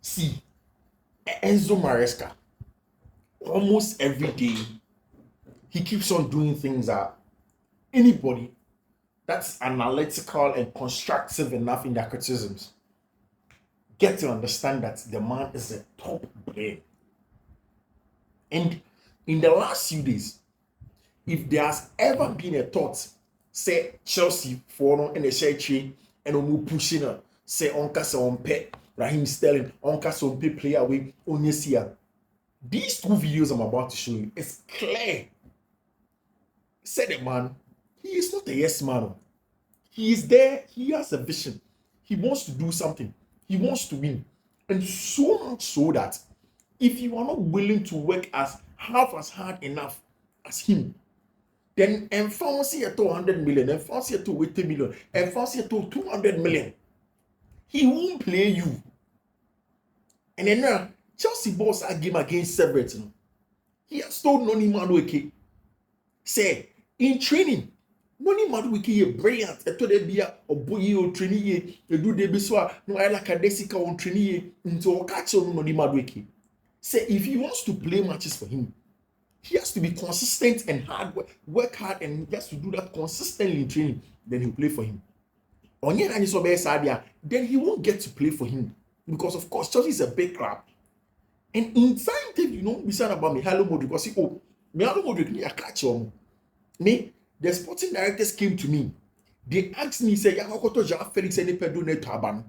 See, Enzo Maresca, almost every day, he keeps on doing things that anybody that's analytical and constructive enough in their criticisms get to understand that the man is a top brain. And in the last few days, if there has ever been a thought, say Chelsea for in the tree and pushing her, say Onka on pet Raheem Sterling, Onka on pay player away Onyesia. These two videos I'm about to show you, it's clear. Said the man, he is not a yes man. He is there, he has a vision. He wants to do something. He wants to win. And so much so that if you are not willing to work half as hard enough as him, then fancy at 100 million, and fancy at 80 million, and fancy at 200 million. He won't play you. And then now, Chelsea boss a game against Everton. He has told Noni Madueke, say, in training, Noni Madueke is brilliant. I told him, or boy, or training, you do the biswa, no, I like a desica on training into a catch on Noni Madueke. Say, if he wants to play matches for him, he has to be consistent and work hard, and he has to do that consistently in training. Then he'll play for him. Then he won't get to play for him because, of course, Chelsea is a big club. And in time, you know, we said about Mihailo Modric because Mihailo Modric, I catch him. Me, the sporting directors came to me. They asked me, say, Felix and Pedro Taban.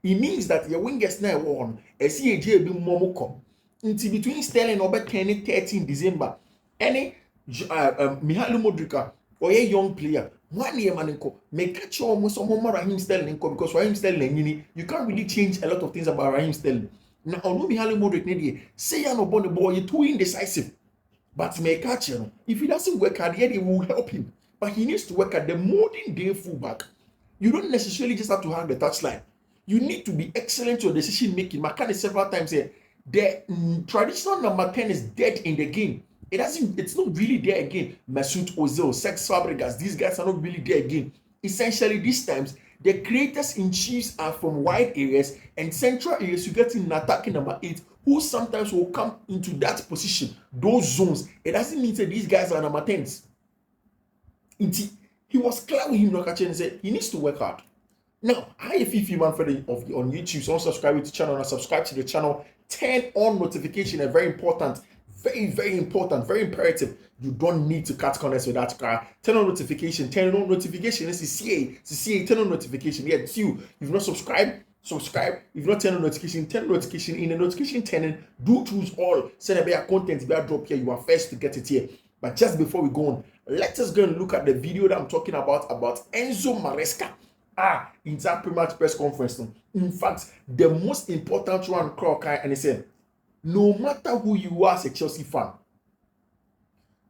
It means that your wingers now won. SCAJ be Momoko. Until between Sterling and 13 December, any Mihailo Modric or a young player, 1 year man may catch almost some more Raheem Sterling because Raheem Sterling, you can't really change a lot of things about Raheem Sterling. Now, although Mihailo Modric, say you're not born the ball, you're too indecisive. But may catch him. If he doesn't work hard, yet it will help him. But he needs to work at the modern day fullback. You don't necessarily just have to have the touchline. You need to be excellent to your decision making. Makani several times said the traditional number 10 is dead in the game. It's not really there again. Mesut Ozil, Cesc Fabregas, these guys are not really there again. Essentially, these times, the creators in chiefs are from wide areas and central areas. You get in attacking number 8, who sometimes will come into that position, those zones. It doesn't mean that these guys are number 10s. He was clear with him, and said he needs to work hard. Now, I am Fiifi-Manfred on YouTube. So subscribe to the channel and subscribe to the channel. Turn on notification. A very important, very important, very imperative. You don't need to cut corners with that car. Turn on notification. Turn on notification. This is CA. Turn on notification. Yeah, it's you. If you've not subscribed, subscribe. If not turn on notification, turn on notification. In the notification turning, do choose all. Send a better content. Better drop here. You are first to get it here. But just before we go on, let us go and look at the video that I'm talking about Enzo Maresca. In that pre-match press conference. In fact, the most important one, and he said, no matter who you are as a Chelsea fan,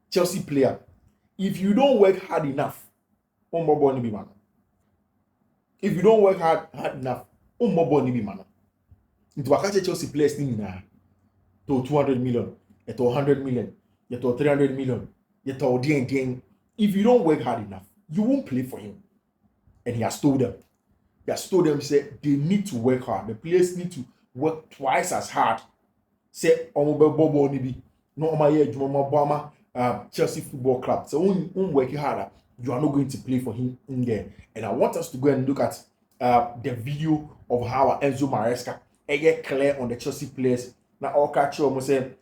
Chelsea player, if you don't work hard enough, if you don't work hard enough, into a Chelsea players to 200 million, to 100 million, to 300 million, to if you don't work hard enough, you won't play for him. And he has told them, say they need to work hard. The players need to work twice as hard. Say, Chelsea Football Club. So when working harder, you are not going to play for him in there. And I want us to go and look at the video of how Enzo Maresca get clear on the Chelsea players. Now, all catch you almost say,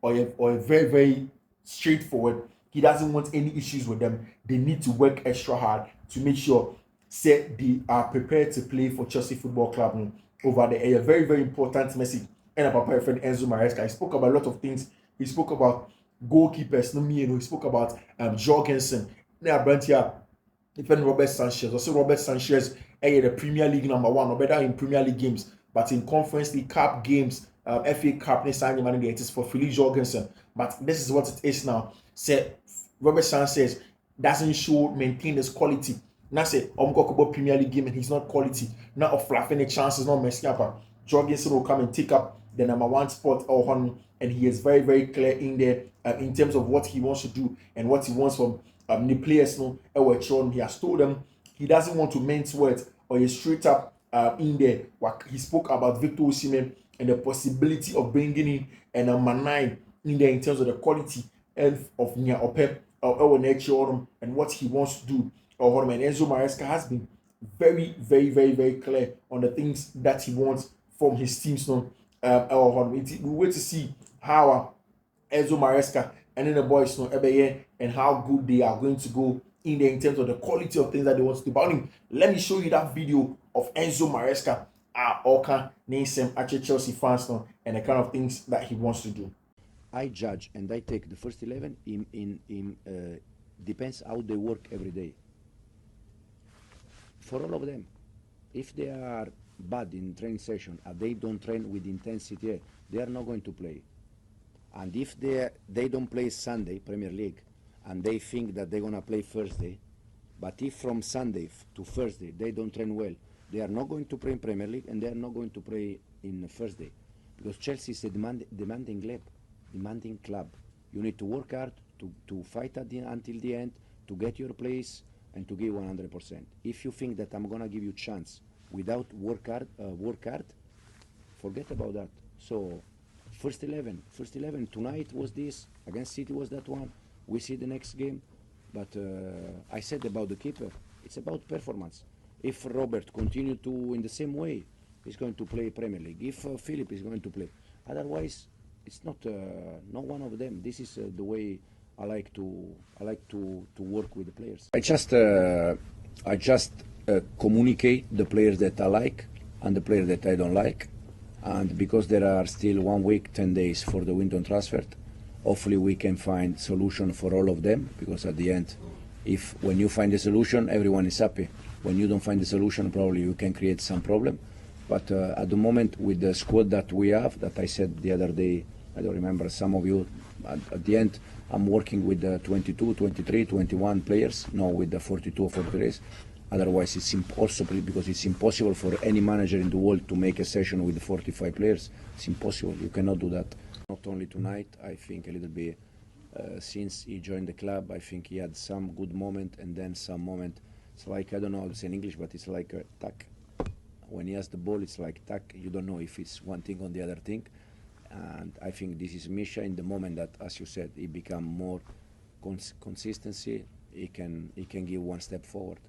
or very, very straightforward. He doesn't want any issues with them. They need to work extra hard to make sure they are prepared to play for Chelsea Football Club over there. A very, very important message. And about my friend Enzo Maresca, he spoke about a lot of things. He spoke about goalkeepers, he spoke about Jorgensen. Now, Brent here, even Robert Sanchez. Also, Robert Sanchez, the Premier League #1, or better in Premier League games, but in Conference League Cup games, FA Cup, they signed him, it is for Felix Jorgensen. But this is what it is now. Say Robert Sanchez doesn't maintain his quality. Now say about Premier League game and he's not quality. Now of fluffing the chances, not messing up. Jorgensen will come and take up the #1 spot and he is very, very clear in there in terms of what he wants to do and what he wants from the players. He has told them he doesn't want to mince words or he's straight up in there. He spoke about Victor Osimhen and the possibility of bringing in a number 9 in there in terms of the quality of Nia Opep and what he wants to do. And Enzo Maresca has been very, very, very, very clear on the things that he wants from his teams. We wait to see how Enzo Maresca and then the boys and how good they are going to go in there in terms of the quality of things that they want to do. But let me show you that video of Enzo Maresca Oka Nisem actually Chelsea fans and the kind of things that he wants to do. I judge and I take the first 11 in depends how they work every day. For all of them, if they are bad in training session and they don't train with intensity, they are not going to play. And if they don't play Sunday Premier League and they think that they're gonna play Thursday, but if from Sunday to Thursday they don't train well, they are not going to play in Premier League and they are not going to play in Thursday, because Chelsea is a demanding club. You need to work hard to fight until the end, to get your place and to give 100%. If you think that I'm gonna give you chance without work hard, forget about that. So first 11 tonight was this, against City was that one. We see the next game. But I said about the keeper, it's about performance. If Robert continue to in the same way, he's going to play Premier League. If Philip is going to play, otherwise it's not one of them. This is the way I like to work with the players. I just communicate the players that I like and the players that I don't like. And because there are still 1 week, 10 days for the window transfer, hopefully we can find solution for all of them, because at the end, when you find a solution, everyone is happy. When you don't find a solution, probably you can create some problem. But at the moment, with the squad that we have, that I said the other day, I don't remember some of you, at the end, I'm working with the 22, 23, 21 players, no with the 42 or 43. Otherwise, it's impossible, because it's impossible for any manager in the world to make a session with 45 players. It's impossible. You cannot do that. Not only tonight, I think a little bit since he joined the club, I think he had some good moment and then some moment. It's like, I don't know how to say in English, but it's like a tack. When he has the ball, it's like tack. You don't know if it's one thing or the other thing. And I think this is Misha in the moment that, as you said, he become more consistency. He can give one step forward.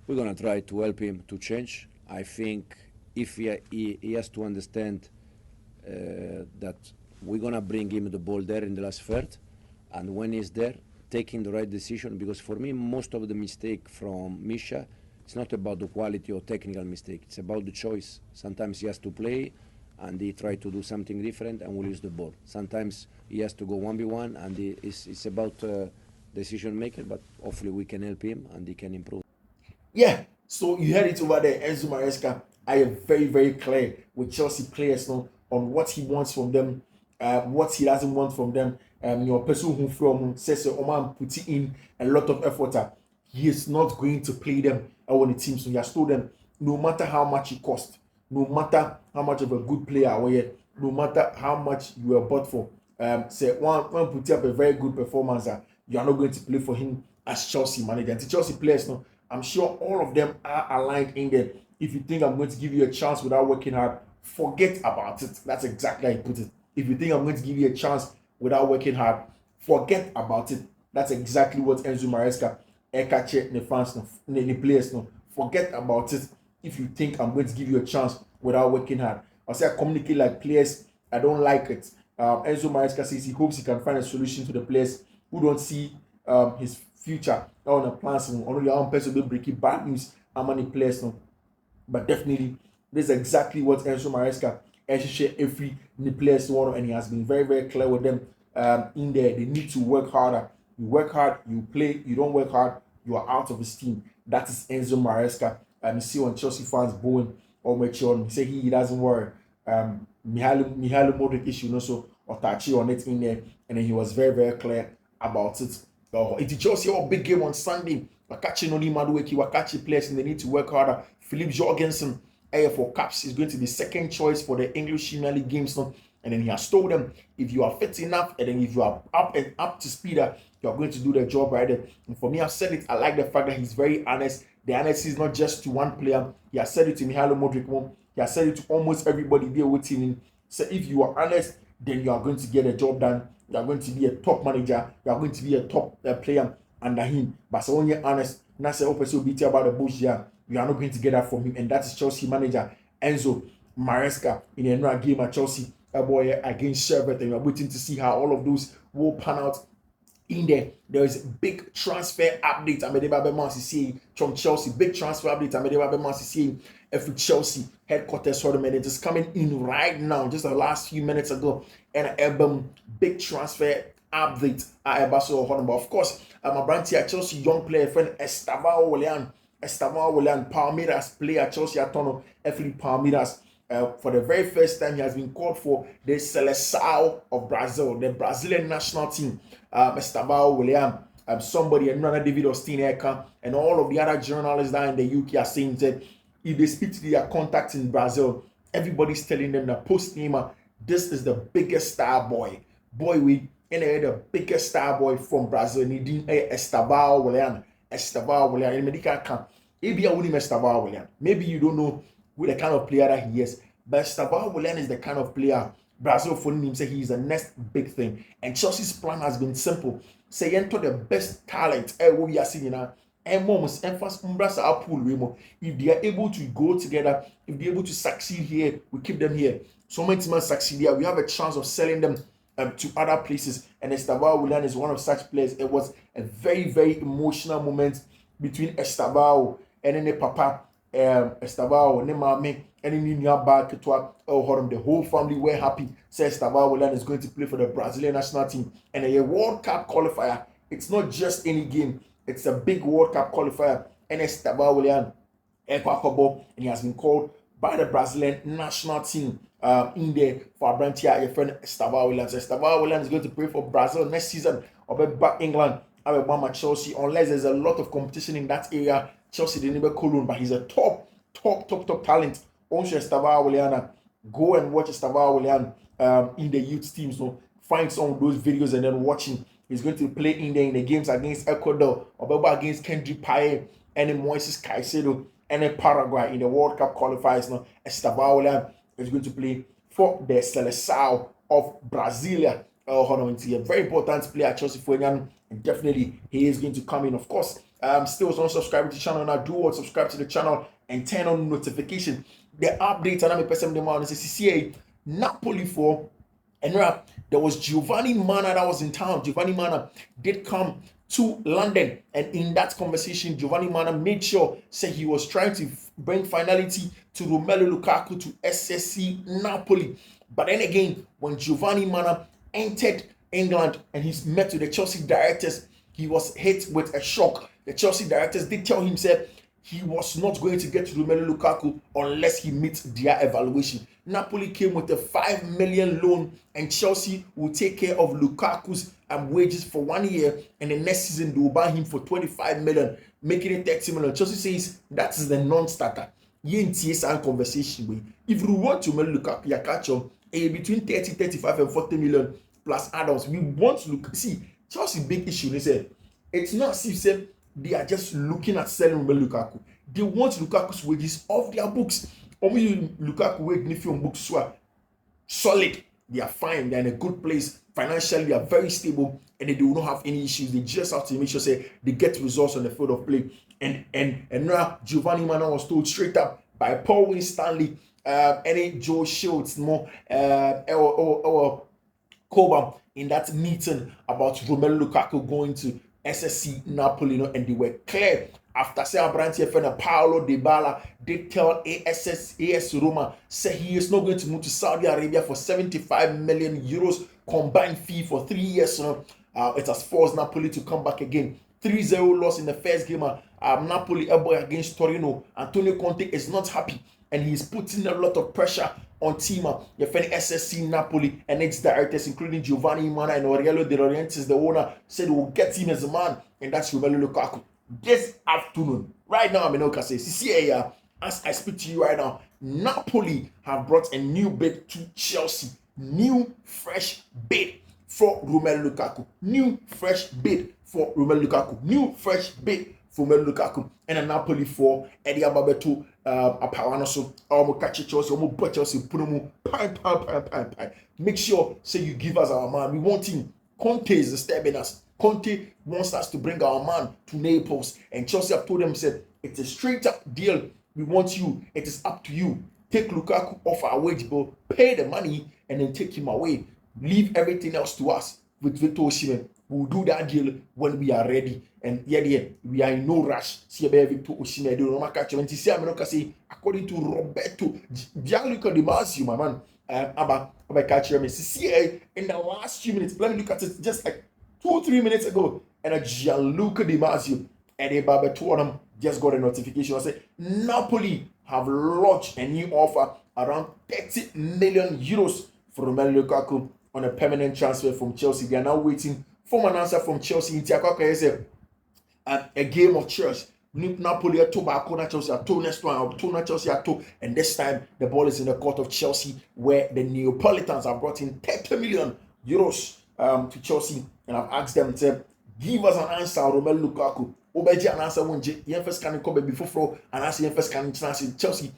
We're gonna try to help him to change. I think if he has to understand that we're gonna bring him the ball there in the last third, and when he's there, taking the right decision. Because for me, most of the mistake from Misha, it's not about the quality or technical mistake. It's about the choice. Sometimes he has to play, and he try to do something different, and we lose the ball. Sometimes he has to go 1v1, and it's about decision maker. But hopefully we can help him, and he can improve. Yeah, so you heard it over there. Enzo Maresca, I am very, very clear with Chelsea players now on what he wants from them, what he doesn't want from them. Your person who from says Oman put in a lot of effort. He is not going to play them on the team. So he has told them, no matter how much it cost, no matter how much of a good player we no matter how much you are bought for, say one put up a very good performance, you are not going to play for him as Chelsea manager. And the Chelsea players now, I'm sure all of them are aligned in there. If you think I'm going to give you a chance without working hard, forget about it. That's exactly how you put it. If you think I'm going to give you a chance without working hard, forget about it. That's exactly what Enzo Maresca, Ekache, the fans, the players know. Forget about it. If you think I'm going to give you a chance without working hard, I'll say I communicate like players. I don't like it. Enzo Maresca says he hopes he can find a solution to the players who don't see his future on the plans. Only your own person will break it. Bad news. How many players now? But definitely, this is exactly what Enzo Maresca every the players want, and he has been very, very clear with them in there. They need to work harder. You work hard, you play. You don't work hard, you are out of his team. That is Enzo Maresca. You see when Chelsea fans booing or mature, he say he doesn't worry. Mihailo Modric issue also or touchy on it in there, and then he was very, very clear about it. It's Chelsea a big game on Sunday. Wakachi Noni Madueki, Wakachi players, and they need to work harder. Philip Jorgensen, for Caps, is going to be second choice for the English Premier League games now. And then he has told them, if you are fit enough, and then if you are up to speed, you are going to do the job right there. And for me, I've said it, I like the fact that he's very honest the honesty is not just to one player. He has said it to Mihailo Modric. He has said it to almost everybody there with him. So if you are honest, then you are going to get a job done. You are going to be a top manager. You are going to be a top player under him. But so when you're honest, not say opposite will be about the bush here. You are not going to get that from him, and that is Chelsea manager Enzo Maresca in another game at Chelsea. A boy against Sherbet, and we are waiting to see how all of those will pan out. In there is a big transfer update. From Chelsea. Big transfer update. Every Chelsea headquarters tournament, it is coming in right now, just the last few minutes ago. And a big transfer update. But of course, my brand here, Chelsea young player friend Estevao Willian, Palmeiras player, Chelsea Atono, Efli Palmeiras. For the very first time, he has been called for the Seleção of Brazil, the Brazilian national team. Estevao William, somebody, and Nana David Ostineka, and all of the other journalists down in the UK are saying that if they speak to their contacts in Brazil, everybody's telling them that post Neymar, this is the biggest star boy. The biggest star boy from Brazil. Estevao William. Maybe you don't know who the kind of player that he is, but Estevao Willian is the kind of player Brazil for him say he is the next big thing. And Chelsea's plan has been simple. Say enter the best talent we are seeing now. And moments emphasis if they are able to go together, if they're able to succeed here, we keep them here. So many teams succeed here, we have a chance of selling them to other places. And Estevao Willian is one of such players. It was a very, very emotional moment between Estevao and then the Papa. Estevao, Nemame, and in the whole family were happy. Says Estevao Willian is going to play for the Brazilian national team and a World Cup qualifier. It's not just any game, it's a big World Cup qualifier. And Estevao Willian, and he has been called by the Brazilian national team in there for Abrantia, your friend Estevao Willian. So Estevao Willian is going to play for Brazil next season. I'll be back England. I will bomb at Chelsea unless there's a lot of competition in that area. Chelsea didn't even call him, but he's a top talent. Also, Estevao Willian, go and watch Estevao Willian in the youth teams. So find some of those videos and then watch him. He's going to play in there in the games against Ecuador, or against Kendrick Paye, and Moises Caicedo, and then Paraguay in the World Cup qualifiers. Now, Estevao Willian is going to play for the Seleção of Brasilia. He's a very important player at Chelsea for England, and definitely he is going to come in. Of course, still don't subscribe to the channel now. Do subscribe to the channel and turn on notification. The updates and I'm a person the CCA Napoli for and there was Giovanni Mana that was in town. Giovanni Mana did come to London, and in that conversation, Giovanni Mana made sure say he was trying to bring finality to Romelu Lukaku to SSC Napoli. But then again, when Giovanni Mana entered England and he's met with the Chelsea directors, he was hit with a shock. The Chelsea directors did tell him said he was not going to get to Romelu Lukaku unless he meets their evaluation. Napoli came with a 5 million loan, and Chelsea will take care of Lukaku's wages for 1 year, and the next season they will buy him for 25 million, making it 30 million. Chelsea says that is the non-starter. Conversation. If you want to Romelu Lukaku, you catch him between 30, 35, and 40 million plus add-ons. We want to look. See, Chelsea big issue. They said it's not as if they are just looking at selling Romelu Lukaku. They want Lukaku's wages off their books. Only Lukaku wage on books so solid. They are fine. They are in a good place. Financially, they are very stable, and they do not have any issues. They just have to make sure say they get results on the field of play. And now Giovanni Mana was told straight up by Paul Winstanley, any Joe Shields, Cobham in that meeting about Romelu Lukaku going to SSC Napoli, and they were clear after say Abrantia friend Paulo Dybala did tell AS Roma say he is not going to move to Saudi Arabia for 75 million euros combined fee for 3 years. It has forced Napoli to come back again. 3-0 loss in the first game. Napoli against Torino. Antonio Conte is not happy, and he's putting a lot of pressure on Tima, the SSC Napoli, and its directors, including Giovanni Mana and Aurelio De Laurentiis, the owner, said we'll get him as a man, and that's Romelu Lukaku. This afternoon, right now, I'm in CCA, as I speak to you right now, Napoli have brought a new bid to Chelsea. New, fresh bid for Romelu Lukaku. New, fresh bid for Romelu Lukaku. New, fresh bid for Lukaku and Napoli for Eddie Ababeto Apawano so catch Chelsea put Chelsea put him pie. Make sure say you give us our man. We want him. Conte is disturbing us. Conte wants us to bring our man to Naples, and Chelsea have told them said it's a straight up deal. We want you. It is up to you. Take Lukaku off our wage bill, pay the money, and then take him away. Leave everything else to us with Victor Osimhen. We'll do that deal when we are ready. And yeah, we are in no rush. See about Victor Osimhen. They don't catch him. Say according to Roberto Gianluca Di Marzio, my man, about catch him. See in the last few minutes. Let me look at it just like 2-3 minutes ago. And Gianluca Di Marzio and a Babetuanum just got a notification. I said Napoli have launched a new offer around 30 million euros for Romelu Lukaku on a permanent transfer from Chelsea. They are now waiting for an answer from Chelsea. A game of chess. Napoli are to Chelsea are to next one, to Chelsea are to, and this time the ball is in the court of Chelsea, where the Neapolitans have brought in 30 million euros to Chelsea, and I've asked them to give us an answer on Romelu Lukaku. Obeji an answer when you first can come before and answer you first can Chelsea.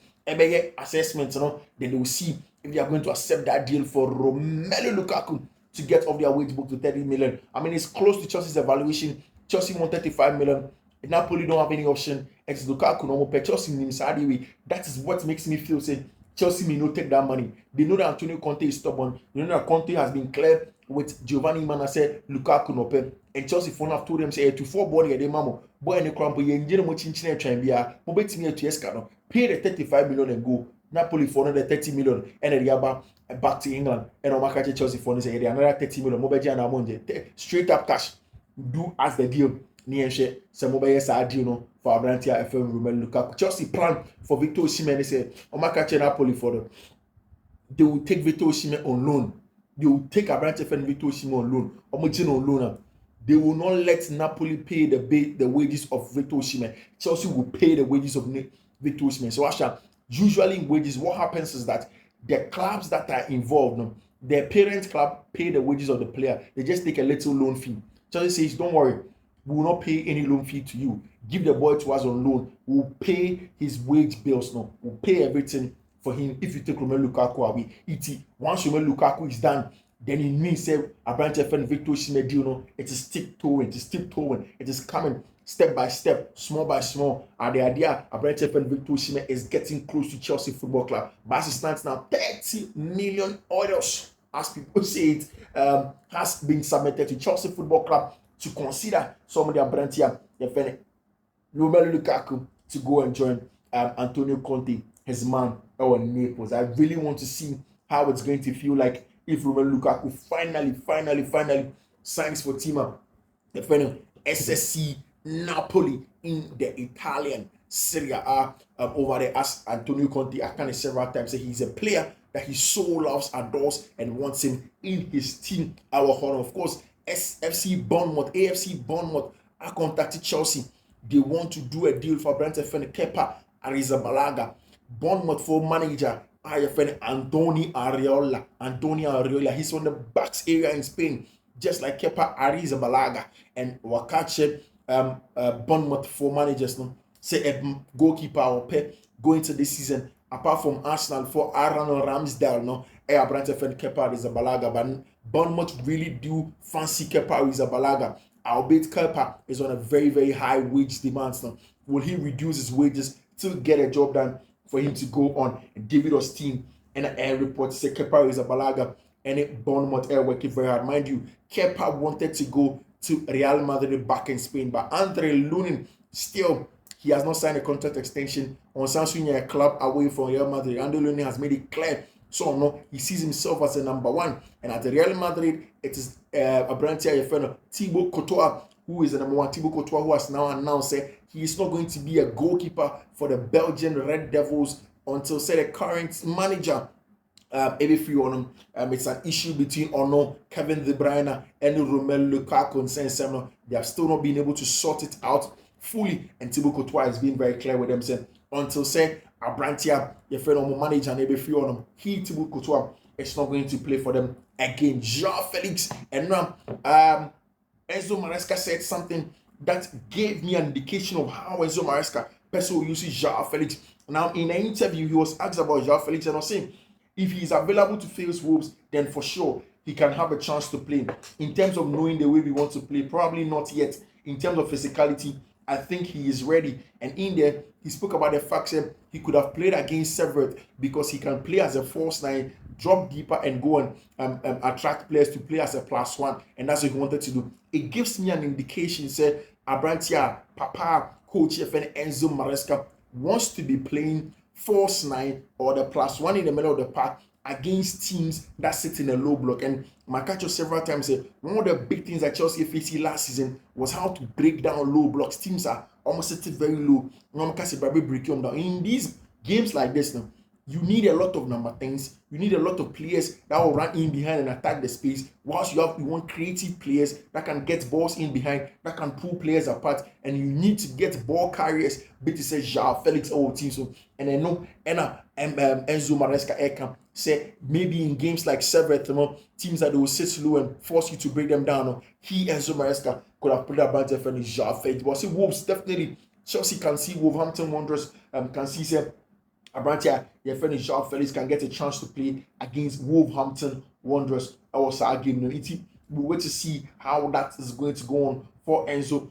Assessment, then they will see if they are going to accept that deal for Romelu Lukaku to get off their wage book to 30 million. I mean, it's close to Chelsea's evaluation. Chelsea want 35 million. Napoli don't have any option. It's Lukaku no more pay. Chelsea in Saudi way. That is what makes me feel say Chelsea may not take that money. They know that Antonio Conte is stubborn. They know that Conte has been clear with Giovanni Manasseh, Lukaku no pay. And Chelsea phone have told them say to 4 body de mamo. Boy any crumble ye njere mo chinchine try bia. Mo betimi to Esca no. Pay the 35 million and go. Napoli for another 30 million and the back to England. And Omakachi Chelsea for another 30 million. Mo beji na monje. Straight up cash. Do as the deal. Nienshe se mobile sa deal no for Abrantia FM Romelu Lukaku. Chelsea plan for Victor Osimhen say Omakachi Napoli for them. They will take Victor Osimhen on loan. They will take Abrantia FM Victor Osimhen on loan. Omojin on loan. They will not let Napoli pay the wages of Victor Osimhen. Chelsea will pay the wages of Victor Osimhen. So Asha, usually in wages, what happens is that the clubs that are involved, no, their parent club pay the wages of the player. They just take a little loan fee. Chelsea says, don't worry, we will not pay any loan fee to you. Give the boy to us on loan. We'll pay his wage bills. No, we'll pay everything for him if you take Romelu Lukaku away. Once Romelu Lukaku is done, then it means say Abrantia FM Victor Osimhen deal, no, it is tiptoeing, it is coming step by step, small by small. And the idea Abrantia FM Victor Osimhen is getting close to Chelsea Football Club. But as it stands now, 30 million euros, as people say it, has been submitted to Chelsea Football Club to consider some of the Abrantia FM Romelu Lukaku to go and join Antonio Conte, his man, or Naples. I really want to see how it's going to feel like if Romelu Lukaku finally signs for Tima, the final SSC Napoli in the Italian Serie A over there, as Antonio Conte, I kind of several times say he's a player that he so loves, adores, and wants him in his team. Our honor, of course, AFC Bournemouth are contacted Chelsea. They want to do a deal for Brent FN Kepa Arrizabalaga. Bournemouth for manager IFN Antonio Areola. He's on the backs area in Spain, just like Kepa Arrizabalaga. And Wakache Bournemouth for managers, no, say a goalkeeper or pay going into this season, apart from Arsenal for Aaron Ramsdale, no, Brent FN Kepa Arrizabalaga. But Bournemouth really do fancy Kepa Arrizabalaga. Albeit Kepa is on a very high wage demands now. Will he reduce his wages to get a job done for him to go on? And David Austin and an air report say Kepa Arrizabalaga and it Bournemouth air working very hard. Mind you, Kepa wanted to go to Real Madrid back in Spain, but Andre Lunin still, he has not signed a contract extension on Samsung, a club away from Real Madrid. Andre Lunin has made it clear. So no, he sees himself as the number one. And at the Real Madrid, it is Abrantia FM Thibaut Courtois, who is the number one. Thibaut Courtois, who has now announced he is not going to be a goalkeeper for the Belgian Red Devils until the current manager it's an issue between Kevin De Bruyne and Romelu Lukaku and saying they have still not been able to sort it out fully, and Thibaut Courtois has been very clear with them saying until Abrantia your friend manager and he Thibaut Courtois is not going to play for them again. Joao Felix and Enzo Maresca said something that gave me an indication of how Enzo Maresca person uses Joao Felix. Now, in an interview, he was asked about Joao Felix and was saying if he is available to face Wolves, then for sure he can have a chance to play. In terms of knowing the way we want to play, probably not yet. In terms of physicality, I think he is ready. And in there, he spoke about the fact that he could have played against Severett because he can play as a false nine, drop deeper, and go and attract players to play as a +1. And that's what he wanted to do. It gives me an indication, say, Abrantia, Papa, Coach Enzo Maresca wants to be playing false nine or the +1 in the middle of the park against teams that sit in a low block. And Makacho several times said one of the big things that Chelsea faced last season was how to break down low blocks. Teams are almost sitting very low. Break them down. In these games like this now, you need a lot of number 10s. You need a lot of players that will run in behind and attack the space. Whilst you want creative players that can get balls in behind, that can pull players apart, and you need to get ball carriers. But it says Joao Felix or team so, and I know Enzo Maresca Eka say maybe in games like Severett, teams that they will sit low and force you to break them down. He Enzo Maresca could have put that banter for Joao Felix. But see Wolves definitely. Chelsea can see Wolverhampton Wanderers can see say Abrantia, your friend Joao Felix can get a chance to play against Wolverhampton Wanderers. Our saga game. We wait to see how that is going to go on for Enzo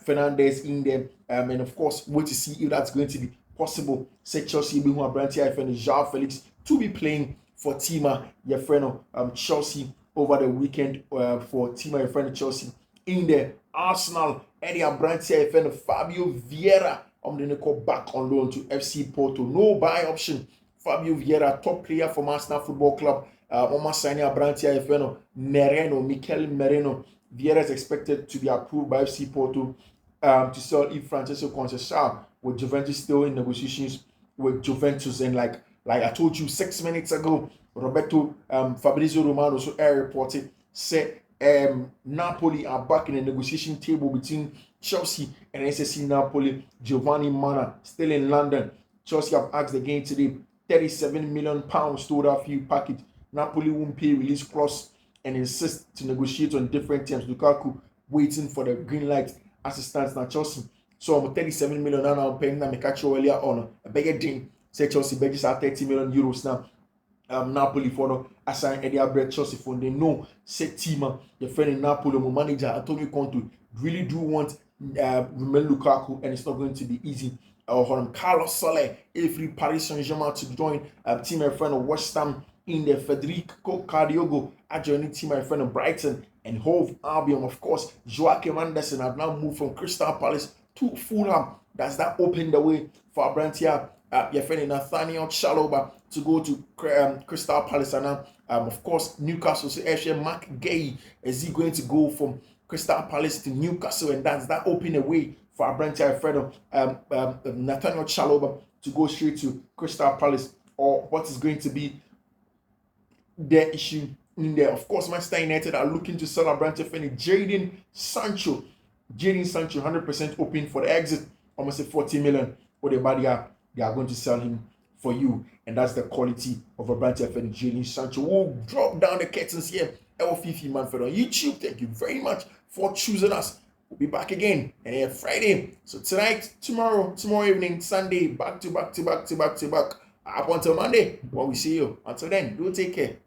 Fernandez in there. And of course, wait to see if that's going to be possible. Say Chelsea, who Abrantia, your friend Joao Felix to be playing for Tima, your friend Chelsea over the weekend for Tima, your friend Chelsea in there. Arsenal, Eddie Abrantia, your friend Fabio Vieira. I'm going to go back on loan to FC Porto. No buy option. Fabio Vieira, top player from Arsenal Football Club. Oma signing Abrantia Efeno, Mikel Mereno. Vieira is expected to be approved by FC Porto to sell if Francesco Conceição, with Juventus still in negotiations with Juventus. And like I told you 6 minutes ago, Roberto Fabrizio Romano so air reported said Napoli are back in the negotiation table between Chelsea and SSC Napoli. Giovanni Mana still in London. Chelsea have asked again today £37 million to that fee package. Napoli won't pay release clause and insist to negotiate on different terms. Lukaku waiting for the green light as it stands now. Chelsea. So I'm 37 million now. I'm paying them earlier on. A bigger thing. Say Chelsea budgets are 30 million euros now. Napoli for no assign Eddie Abret Chelsea for they know set team your friend in Napoli manager Antonio Conte really do want Romelu Lukaku, and it's not going to be easy. Carlos Soler every Paris Saint-Germain to join team my friend of West Ham in the Federico Cariogo joining team my friend of Brighton and Hove Albion. Of course, Joachim Anderson have now moved from Crystal Palace to Fulham. Does that open the way for Abrantia your friend Nathaniel Chalobah to go to Crystal Palace? And of course, Newcastle. So actually, Mark Gay, is he going to go from Crystal Palace to Newcastle? And that's that open a way for Abrantia Fredo, Nathaniel Chalobah to go straight to Crystal Palace, or what is going to be their issue in there? Of course, Manchester United are looking to sell Abrantia Fredo, Jadon Sancho. 100% open for the exit. Almost a 40 million. Or they are going to sell him for you, and that's the quality of Abrantia Fredo, Jadon Sancho. We'll drop down the curtains here. Fiifi-Manfred on YouTube. Thank you very much for choosing us. We'll be back again and Friday. So tonight, tomorrow evening, Sunday, back to back. Up until Monday when we see you. Until then, do take care.